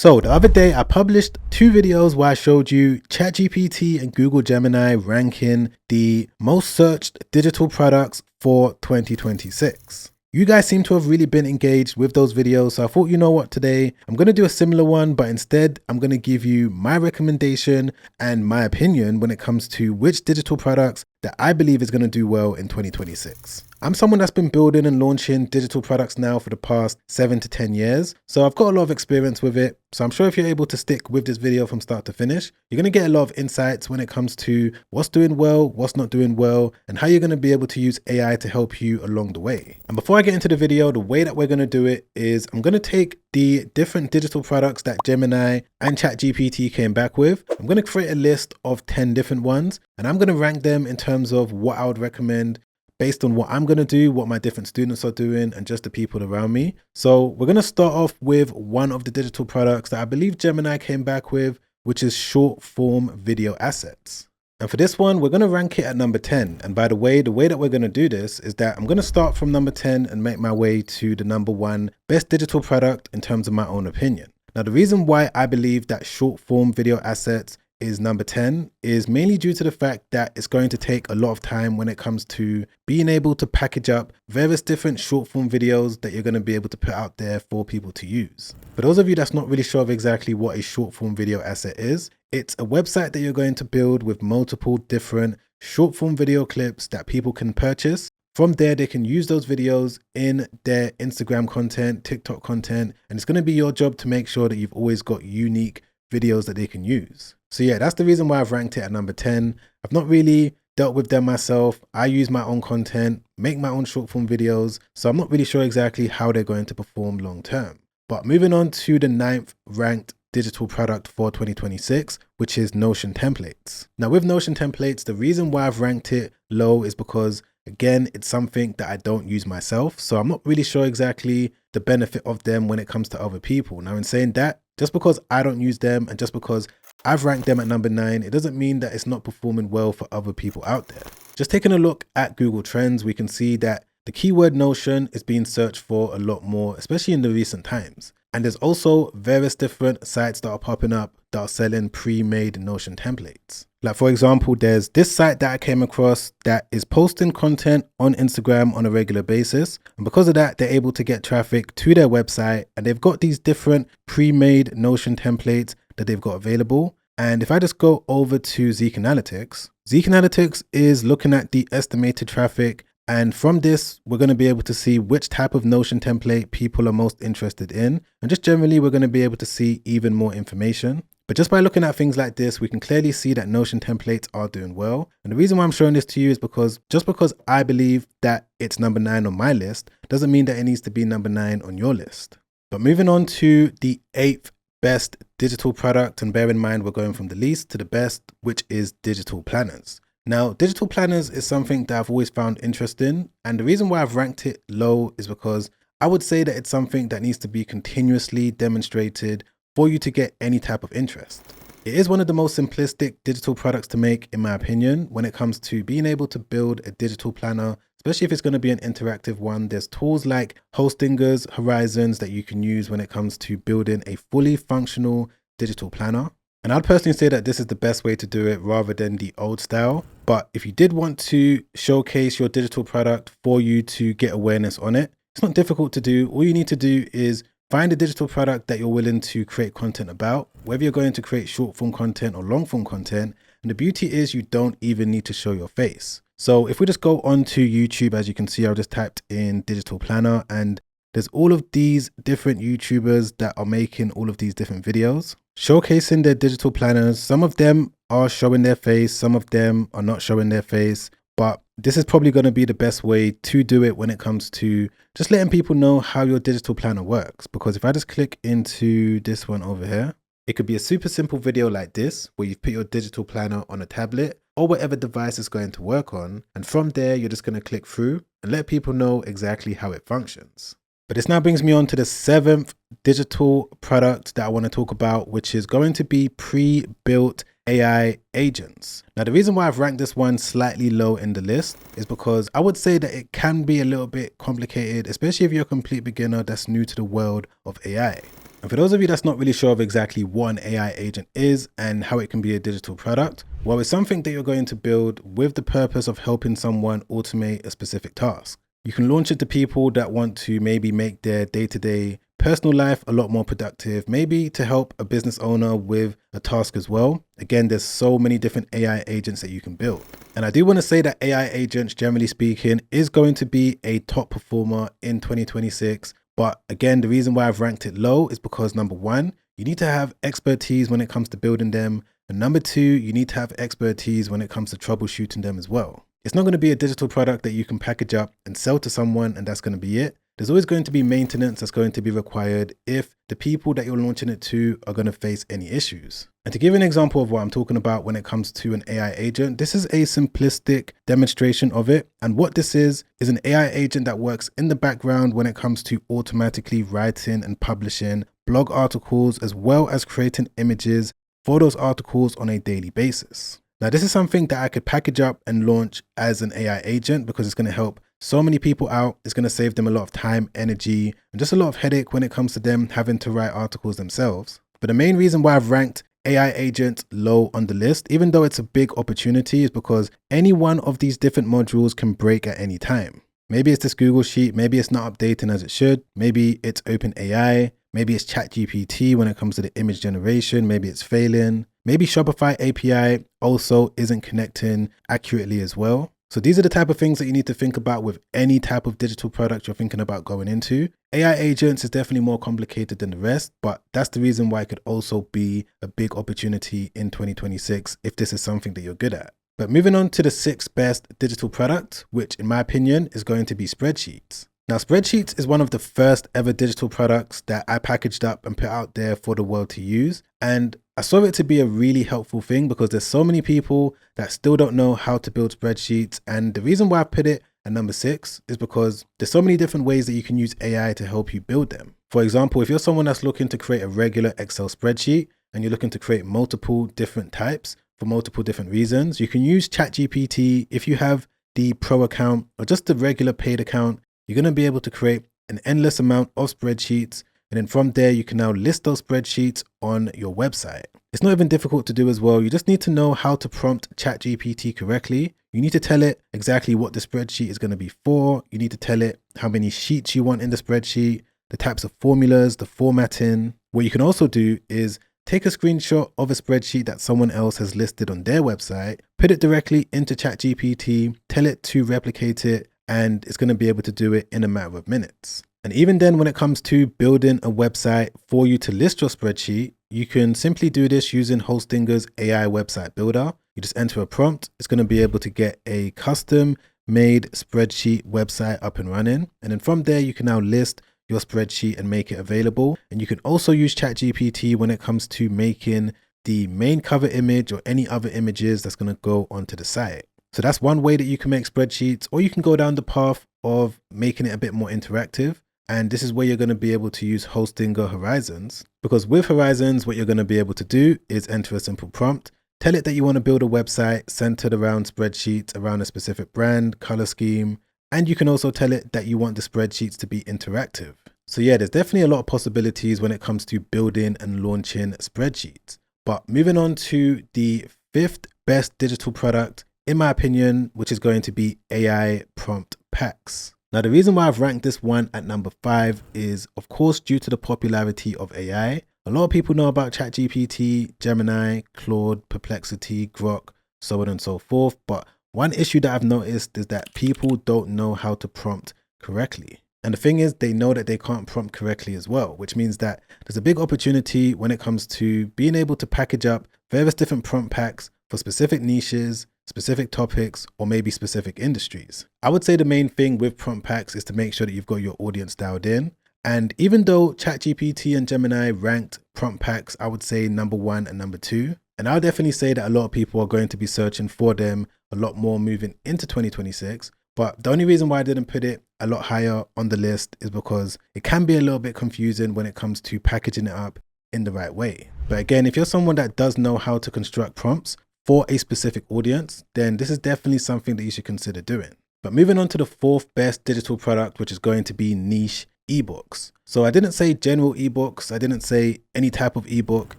So the other day I published two videos where I showed you ChatGPT and Google Gemini ranking the most searched digital products for 2026. You guys seem to have really been engaged with those videos, so I thought, you know what, today I'm going to do a similar one, but instead I'm going to give you my recommendation and my opinion when it comes to which digital products that I believe is going to do well in 2026. I'm someone that's been building and launching digital products now for the past 7 to 10 years, so I've got a lot of experience with it. So I'm sure if you're able to stick with this video from start to finish, you're going to get a lot of insights when it comes to what's doing well, what's not doing well, and how you're going to be able to use AI to help you along the way. And before I get into the video, the way that we're going to do it is I'm going to take the different digital products that Gemini and ChatGPT came back with. I'm going to create a list of 10 different ones, and I'm going to rank them in terms of what I would recommend based on what I'm going to do, what my different students are doing, and just the people around me. So we're going to start off with one of the digital products that I believe Gemini came back with, which is short form video assets. And for this one, we're going to rank it at number 10. And by the way that we're going to do this is that I'm going to start from number 10 and make my way to the number 1 best digital product in terms of my own opinion. Now, the reason why I believe that short form video assets is number 10 is mainly due to the fact that it's going to take a lot of time when it comes to being able to package up various different short form videos that you're going to be able to put out there for people to use. For those of you that's not really sure of exactly what a short form video asset is, it's a website that you're going to build with multiple different short form video clips that people can purchase. From there, they can use those videos in their Instagram content, TikTok content, and it's going to be your job to make sure that you've always got unique videos that they can use. So yeah, that's the reason why I've ranked it at number 10. I've not really dealt with them myself. I use my own content, make my own short form videos, so I'm not really sure exactly how they're going to perform long term. But moving on to the 9th ranked digital product for 2026, which is Notion templates. Now with Notion templates, the reason why I've ranked it low is because, again, it's something that I don't use myself. So I'm not really sure exactly the benefit of them when it comes to other people. Now in saying that, just because I don't use them and just because I've ranked them at number 9, it doesn't mean that it's not performing well for other people out there. Just taking a look at Google Trends, we can see that the keyword Notion is being searched for a lot more, especially in the recent times. And there's also various different sites that are popping up that are selling pre-made Notion templates. Like for example, there's this site that I came across that is posting content on Instagram on a regular basis. And because of that, they're able to get traffic to their website, and they've got these different pre-made Notion templates that they've got available. And if I just go over to Zeek Analytics is looking at the estimated traffic. And from this, we're going to be able to see which type of Notion template people are most interested in. And just generally, we're going to be able to see even more information. But just by looking at things like this, we can clearly see that Notion templates are doing well. And the reason why I'm showing this to you is because just because I believe that it's number 9 on my list doesn't mean that it needs to be number 9 on your list. But moving on to the 8th best digital product, and bear in mind we're going from the least to the best, which is digital planners. Now, digital planners is something that I've always found interesting, and the reason why I've ranked it low is because I would say that it's something that needs to be continuously demonstrated for you to get any type of interest. It is one of the most simplistic digital products to make, in my opinion, when it comes to being able to build a digital planner, especially if it's going to be an interactive one. There's tools like Hostinger's Horizons that you can use when it comes to building a fully functional digital planner. And I'd personally say that this is the best way to do it rather than the old style. But if you did want to showcase your digital product for you to get awareness on it, it's not difficult to do. All you need to do is find a digital product that you're willing to create content about, whether you're going to create short form content or long form content. And the beauty is you don't even need to show your face. So if we just go onto YouTube, as you can see, I've just typed in digital planner, and there's all of these different YouTubers that are making all of these different videos showcasing their digital planners. Some of them are showing their face, some of them are not showing their face, but this is probably going to be the best way to do it when it comes to just letting people know how your digital planner works. Because if I just click into this one over here, it could be a super simple video like this, where you've put your digital planner on a tablet or whatever device it's going to work on. And from there, you're just going to click through and let people know exactly how it functions. But this now brings me on to the 7th digital product that I want to talk about, which is going to be pre-built AI agents. Now, the reason why I've ranked this one slightly low in the list is because I would say that it can be a little bit complicated, especially if you're a complete beginner that's new to the world of AI. And for those of you that's not really sure of exactly what an AI agent is and how it can be a digital product, well, it's something that you're going to build with the purpose of helping someone automate a specific task. You can launch it to people that want to maybe make their day-to-day personal life a lot more productive, maybe to help a business owner with a task as well. Again, there's so many different AI agents that you can build. And I do want to say that AI agents, generally speaking, is going to be a top performer in 2026. But again, the reason why I've ranked it low is because number one, you need to have expertise when it comes to building them. And number two, you need to have expertise when it comes to troubleshooting them as well. It's not going to be a digital product that you can package up and sell to someone and that's going to be it. There's always going to be maintenance that's going to be required if the people that you're launching it to are going to face any issues. And to give an example of what I'm talking about when it comes to an AI agent, this is a simplistic demonstration of it. And what this is an AI agent that works in the background when it comes to automatically writing and publishing blog articles, as well as creating images for those articles on a daily basis. Now, this is something that I could package up and launch as an AI agent because it's going to help so many people out. It's going to save them a lot of time, energy, and just a lot of headache when it comes to them having to write articles themselves. But the main reason why I've ranked AI agents low on the list, even though it's a big opportunity, is because any one of these different modules can break at any time. Maybe it's this Google Sheet, maybe it's not updating as it should, maybe it's OpenAI, maybe it's ChatGPT when it comes to the image generation, maybe it's failing, maybe Shopify API also isn't connecting accurately as well. So these are the type of things that you need to think about with any type of digital product you're thinking about going into. AI agents is definitely more complicated than the rest, but that's the reason why it could also be a big opportunity in 2026 if this is something that you're good at. But moving on to the sixth best digital product, which in my opinion is going to be Spreadsheets. Now, Spreadsheets is one of the first ever digital products that I packaged up and put out there for the world to use. And I saw it to be a really helpful thing because there's so many people that still don't know how to build spreadsheets. And the reason why I put it at number 6 is because there's so many different ways that you can use AI to help you build them. For example, if you're someone that's looking to create a regular Excel spreadsheet and you're looking to create multiple different types for multiple different reasons, you can use ChatGPT. If you have the pro account or just the regular paid account, you're going to be able to create an endless amount of spreadsheets. And then from there, you can now list those spreadsheets on your website. It's not even difficult to do as well. You just need to know how to prompt ChatGPT correctly. You need to tell it exactly what the spreadsheet is going to be for. You need to tell it how many sheets you want in the spreadsheet, the types of formulas, the formatting. What you can also do is take a screenshot of a spreadsheet that someone else has listed on their website, put it directly into ChatGPT, tell it to replicate it, and it's going to be able to do it in a matter of minutes. And even then, when it comes to building a website for you to list your spreadsheet, you can simply do this using Hostinger's AI website builder. You just enter a prompt. It's going to be able to get a custom made spreadsheet website up and running. And then from there, you can now list your spreadsheet and make it available. And you can also use ChatGPT when it comes to making the main cover image or any other images that's going to go onto the site. So that's one way that you can make spreadsheets, or you can go down the path of making it a bit more interactive. And this is where you're going to be able to use Hostinger Horizons, because with Horizons, what you're going to be able to do is enter a simple prompt, tell it that you want to build a website centered around spreadsheets, around a specific brand, color scheme, and you can also tell it that you want the spreadsheets to be interactive. So yeah, there's definitely a lot of possibilities when it comes to building and launching spreadsheets. But moving on to the 5th best digital product, in my opinion, which is going to be AI prompt packs. Now, the reason why I've ranked this one at number 5 is, of course, due to the popularity of AI. A lot of people know about ChatGPT, Gemini, Claude, Perplexity, Grok, so on and so forth. But one issue that I've noticed is that people don't know how to prompt correctly. And the thing is, they know that they can't prompt correctly as well, which means that there's a big opportunity when it comes to being able to package up various different prompt packs for specific niches, specific topics, or maybe specific industries. I would say the main thing with prompt packs is to make sure that you've got your audience dialed in. And even though ChatGPT and Gemini ranked prompt packs, I would say number 1 and number 2. And I'll definitely say that a lot of people are going to be searching for them a lot more moving into 2026. But the only reason why I didn't put it a lot higher on the list is because it can be a little bit confusing when it comes to packaging it up in the right way. But again, if you're someone that does know how to construct prompts for a specific audience, then this is definitely something that you should consider doing. But moving on to the 4th best digital product, which is going to be niche ebooks. So I didn't say general ebooks. I didn't say any type of ebook.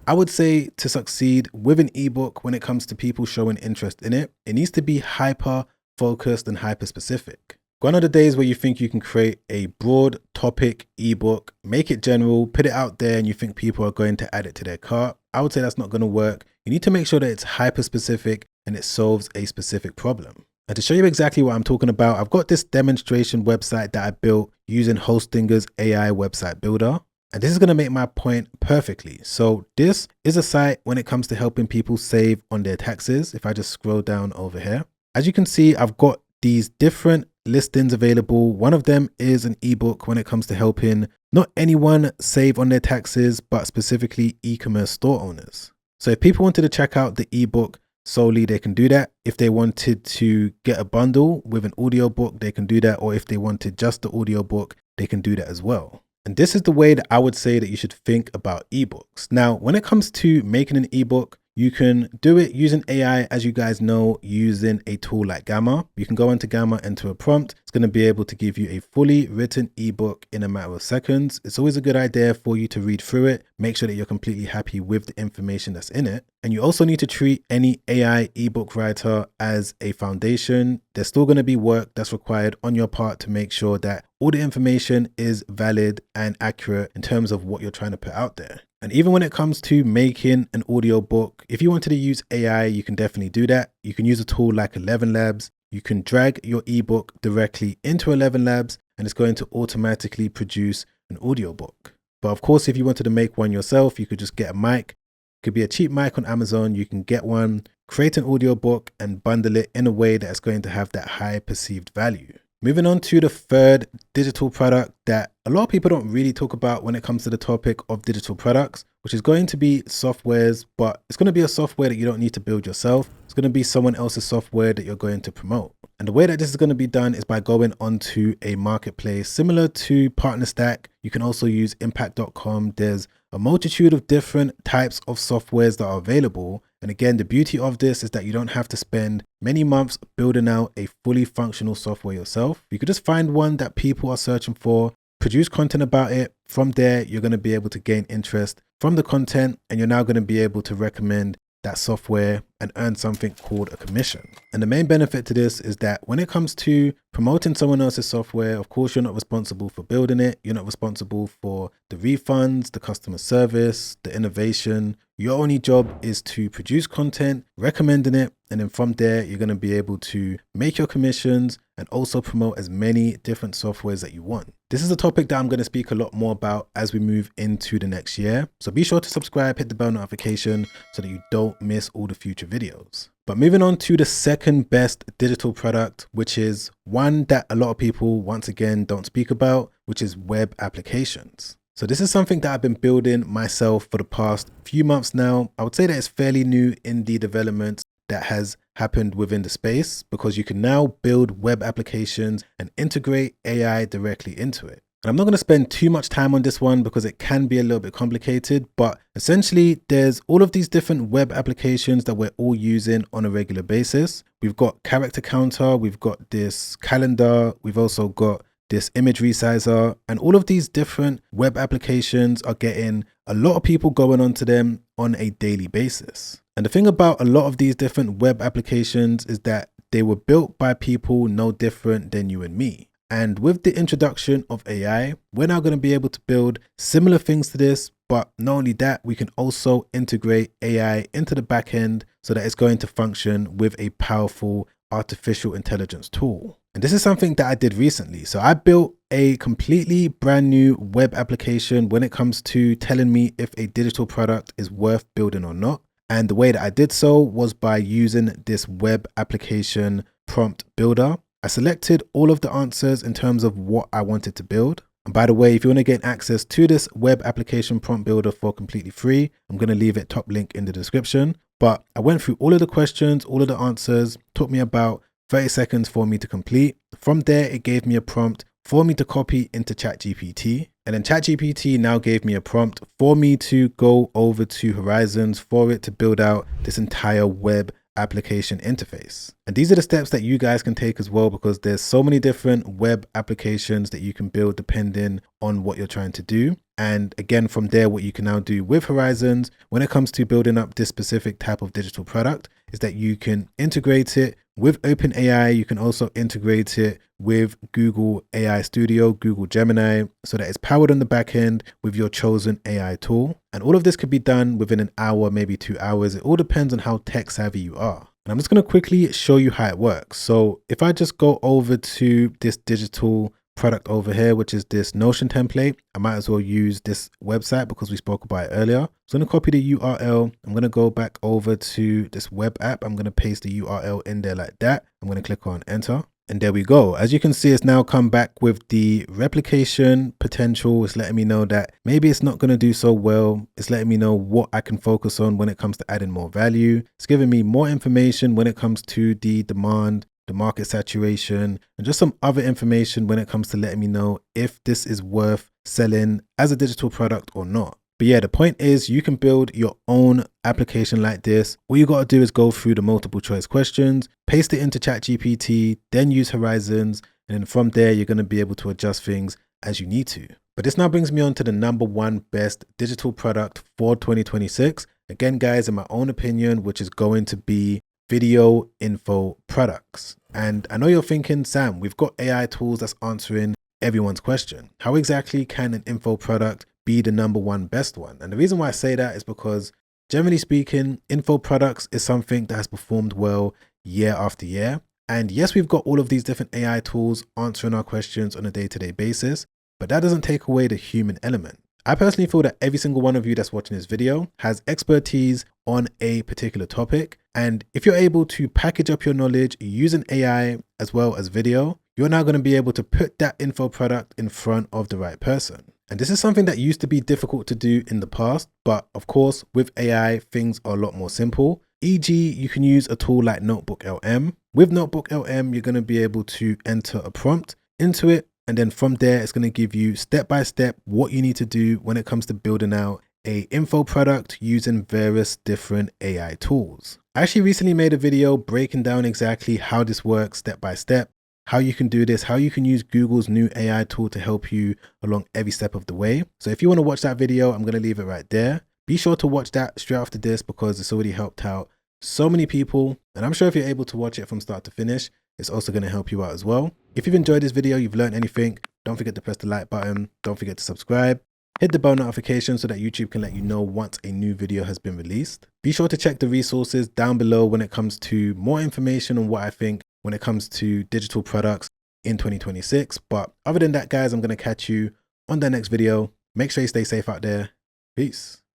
I would say to succeed with an ebook when it comes to people showing interest in it, it needs to be hyper focused and hyper specific. Gone are the days where you think you can create a broad topic ebook, make it general, put it out there, and you think people are going to add it to their cart. I would say that's not going to work. You need to make sure that it's hyper specific and it solves a specific problem. And to show you exactly what I'm talking about, I've got this demonstration website that I built using Hostinger's AI website builder. And this is going to make my point perfectly. So this is a site when it comes to helping people save on their taxes. If I just scroll down over here, as you can see, I've got these different listings available. One of them is an ebook when it comes to helping not anyone save on their taxes, but specifically e-commerce store owners. So if people wanted to check out the ebook solely, they can do that. If they wanted to get a bundle with an audiobook, they can do that. Or if they wanted just the audiobook, they can do that as well. And this is the way that I would say that you should think about ebooks. Now, when it comes to making an ebook, you can do it using AI, as you guys know, using a tool like Gamma. You can go into Gamma, enter a prompt. It's going to be able to give you a fully written ebook in a matter of seconds. It's always a good idea for you to read through it, make sure that you're completely happy with the information that's in it. And you also need to treat any AI ebook writer as a foundation. There's still going to be work that's required on your part to make sure that all the information is valid and accurate in terms of what you're trying to put out there. And even when it comes to making an audiobook, if you wanted to use AI, you can definitely do that. You can use a tool like 11 Labs. You can drag your ebook directly into 11 Labs and it's going to automatically produce an audiobook. But of course, if you wanted to make one yourself, you could just get a mic. It could be a cheap mic on Amazon. You can get one, create an audiobook and bundle it in a way that's going to have that high perceived value. Moving on to the third digital product that a lot of people don't really talk about when it comes to the topic of digital products, which is going to be softwares, but it's going to be a software that you don't need to build yourself. It's going to be someone else's software that you're going to promote. And the way that this is going to be done is by going onto a marketplace similar to PartnerStack. You can also use impact.com. There's a multitude of different types of softwares that are available. And again, the beauty of this is that you don't have to spend many months building out a fully functional software yourself. You could just find one that people are searching for, produce content about it. From there, you're going to be able to gain interest from the content, and you're now going to be able to recommend that software and earn something called a commission. And the main benefit to this is that when it comes to promoting someone else's software, of course, you're not responsible for building it. You're not responsible for the refunds, the customer service, the innovation. Your only job is to produce content, recommending it. And then from there, you're going to be able to make your commissions and also promote as many different softwares that you want. This is a topic that I'm going to speak a lot more about as we move into the next year. So be sure to subscribe, hit the bell notification so that you don't miss all the future videos. But moving on to the second best digital product, which is one that a lot of people, once again, don't speak about, which is web applications. So this is something that I've been building myself for the past few months now. I would say that it's fairly new in the development that has happened within the space, because you can now build web applications and integrate AI directly into it. And I'm not going to spend too much time on this one because it can be a little bit complicated, but essentially there's all of these different web applications that we're all using on a regular basis. We've got character counter, we've got this calendar, we've also got this image resizer, and all of these different web applications are getting a lot of people going onto them on a daily basis. And the thing about a lot of these different web applications is that they were built by people no different than you and me. And with the introduction of AI, we're now going to be able to build similar things to this, but not only that, we can also integrate AI into the back end so that it's going to function with a powerful artificial intelligence tool. And this is something that I did recently. So I built a completely brand new web application when it comes to telling me if a digital product is worth building or not. And the way that I did so was by using this web application prompt builder. I selected all of the answers in terms of what I wanted to build. And by the way, if you want to gain access to this web application prompt builder for completely free, I'm going to leave it top link in the description. But I went through all of the questions, all of the answers, took me about 30 seconds for me to complete. From there, it gave me a prompt for me to copy into ChatGPT. And then ChatGPT now gave me a prompt for me to go over to Horizons for it to build out this entire web application interface. And these are the steps that you guys can take as well, because there's so many different web applications that you can build depending on what you're trying to do. And again, from there, what you can now do with Horizons when it comes to building up this specific type of digital product is that you can integrate it with OpenAI. You can also integrate it with Google AI Studio, Google Gemini, so that it's powered on the back end with your chosen AI tool. And all of this could be done within an hour, maybe 2 hours. It all depends on how tech savvy you are. And I'm just going to quickly show you how it works. So if I just go over to this digital product over here, which is this Notion template, I might as well use this website because we spoke about it earlier. So I'm going to copy the URL. I'm going to go back over to this web app. I'm going to paste the URL in there like that. I'm going to click on enter. And there we go. As you can see, it's now come back with the replication potential. It's letting me know that maybe it's not going to do so well. It's letting me know what I can focus on when it comes to adding more value. It's giving me more information when it comes to the demand, the market saturation, and just some other information when it comes to letting me know if this is worth selling as a digital product or not. But yeah, the point is you can build your own application like this. All you got to do is go through the multiple choice questions, paste it into ChatGPT, then use Horizons, and then from there, you're going to be able to adjust things as you need to. But this now brings me on to the #1 best digital product for 2026. Again, guys, in my own opinion, which is going to be video info products. And I know you're thinking, Sam, we've got AI tools that's answering everyone's question. How exactly can an info product be the #1 best one? And the reason why I say that is because generally speaking, info products is something that has performed well year after year. And yes, we've got all of these different AI tools answering our questions on a day-to-day basis, but that doesn't take away the human element. I personally feel that every single one of you that's watching this video has expertise on a particular topic. And if you're able to package up your knowledge using AI as well as video, you're now going to be able to put that info product in front of the right person. And this is something that used to be difficult to do in the past, but of course, with AI, things are a lot more simple. E.g., you can use a tool like Notebook LM. With Notebook LM, you're going to be able to enter a prompt into it. And then from there, it's going to give you step by step what you need to do when it comes to building out a info product using various different AI tools. I actually recently made a video breaking down exactly how this works step by step, how you can do this, how you can use Google's new AI tool to help you along every step of the way. So if you want to watch that video, I'm going to leave it right there. Be sure to watch that straight after this because it's already helped out so many people. And I'm sure if you're able to watch it from start to finish, it's also going to help you out as well. If you've enjoyed this video, you've learned anything, don't forget to press the like button. Don't forget to subscribe. Hit the bell notification so that YouTube can let you know once a new video has been released. Be sure to check the resources down below when it comes to more information on what I think when it comes to digital products in 2026. But other than that, guys, I'm going to catch you on the next video. Make sure you stay safe out there. Peace.